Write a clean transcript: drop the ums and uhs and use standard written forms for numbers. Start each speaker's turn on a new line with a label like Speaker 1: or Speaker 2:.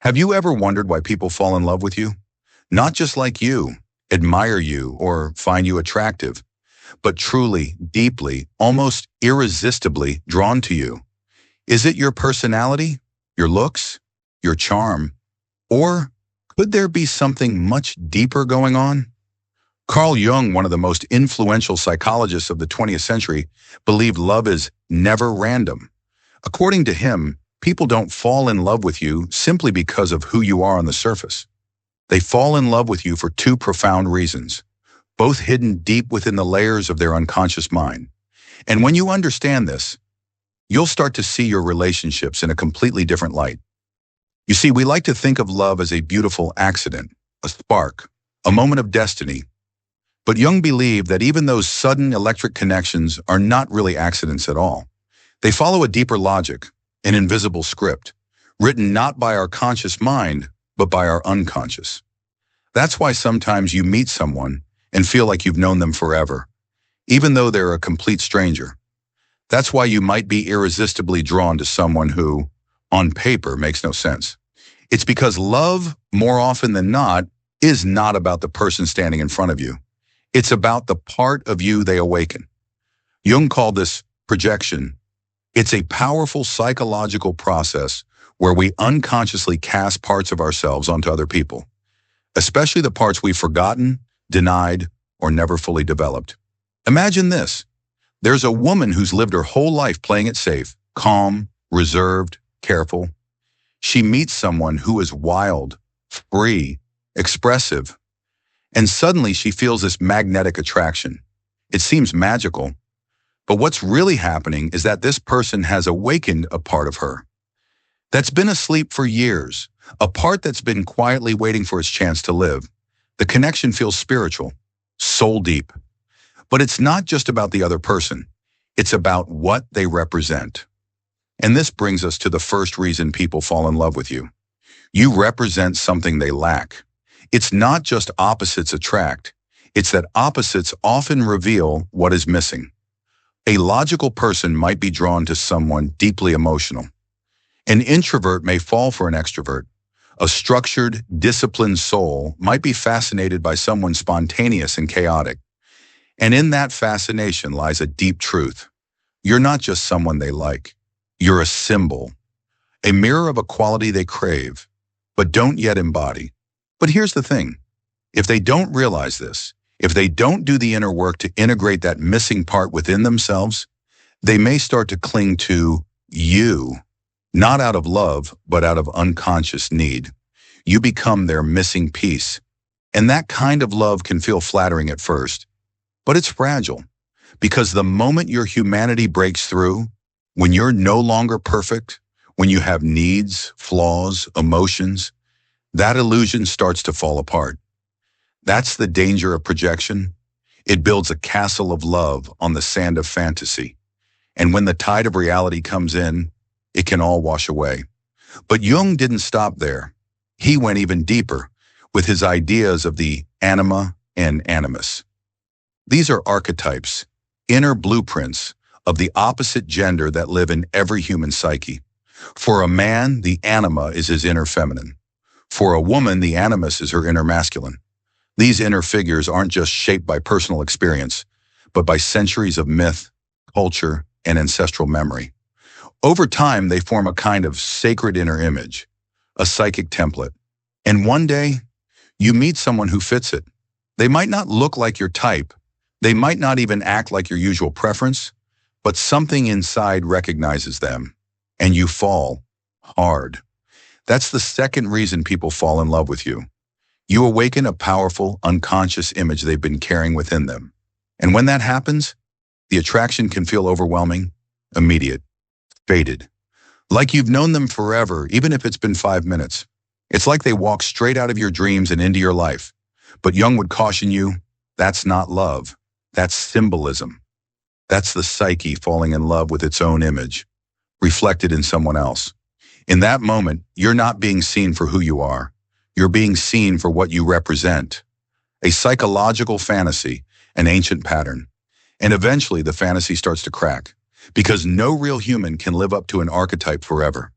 Speaker 1: Have you ever wondered why people fall in love with you? Not just like you, admire you, or find you attractive, but truly, deeply, almost irresistibly drawn to you. Is it your personality, your looks, your charm, or could there be something much deeper going on? Carl Jung, one of the most influential psychologists of the 20th century, believed love is never random. According to him, people don't fall in love with you simply because of who you are on the surface. They fall in love with you for two profound reasons, both hidden deep within the layers of their unconscious mind. And when you understand this, you'll start to see your relationships in a completely different light. You see, we like to think of love as a beautiful accident, a spark, a moment of destiny. But Jung believed that even those sudden electric connections are not really accidents at all. They follow a deeper logic, an invisible script, written not by our conscious mind, but by our unconscious. That's why sometimes you meet someone and feel like you've known them forever, even though they're a complete stranger. That's why you might be irresistibly drawn to someone who, on paper, makes no sense. It's because love, more often than not, is not about the person standing in front of you. It's about the part of you they awaken. Jung called this projection. It's a powerful psychological process where we unconsciously cast parts of ourselves onto other people, especially the parts we've forgotten, denied, or never fully developed. Imagine this. There's a woman who's lived her whole life playing it safe, calm, reserved, careful. She meets someone who is wild, free, expressive, and suddenly she feels this magnetic attraction. It seems magical, but what's really happening is that this person has awakened a part of her that's been asleep for years, a part that's been quietly waiting for its chance to live. The connection feels spiritual, soul deep. But it's not just about the other person. It's about what they represent. And this brings us to the first reason people fall in love with you. You represent something they lack. It's not just opposites attract. It's that opposites often reveal what is missing. A logical person might be drawn to someone deeply emotional. An introvert may fall for an extrovert. A structured, disciplined soul might be fascinated by someone spontaneous and chaotic. And in that fascination lies a deep truth. You're not just someone they like. You're a symbol, a mirror of a quality they crave, but don't yet embody. But here's the thing. If they don't realize this, if they don't do the inner work to integrate that missing part within themselves, they may start to cling to you, not out of love, but out of unconscious need. You become their missing piece. And that kind of love can feel flattering at first, but it's fragile. Because the moment your humanity breaks through, when you're no longer perfect, when you have needs, flaws, emotions, that illusion starts to fall apart. That's the danger of projection. It builds a castle of love on the sand of fantasy. And when the tide of reality comes in, it can all wash away. But Jung didn't stop there. He went even deeper with his ideas of the anima and animus. These are archetypes, inner blueprints of the opposite gender that live in every human psyche. For a man, the anima is his inner feminine. For a woman, the animus is her inner masculine. These inner figures aren't just shaped by personal experience, but by centuries of myth, culture, and ancestral memory. Over time, they form a kind of sacred inner image, a psychic template. And one day, you meet someone who fits it. They might not look like your type. They might not even act like your usual preference, but something inside recognizes them, and you fall hard. That's the second reason people fall in love with you. You awaken a powerful, unconscious image they've been carrying within them. And when that happens, the attraction can feel overwhelming, immediate, faded. Like you've known them forever, even if it's been 5 minutes. It's like they walk straight out of your dreams and into your life. But Jung would caution you, that's not love. That's symbolism. That's the psyche falling in love with its own image, reflected in someone else. In that moment, you're not being seen for who you are. You're being seen for what you represent. A psychological fantasy, an ancient pattern. And eventually the fantasy starts to crack, because no real human can live up to an archetype forever.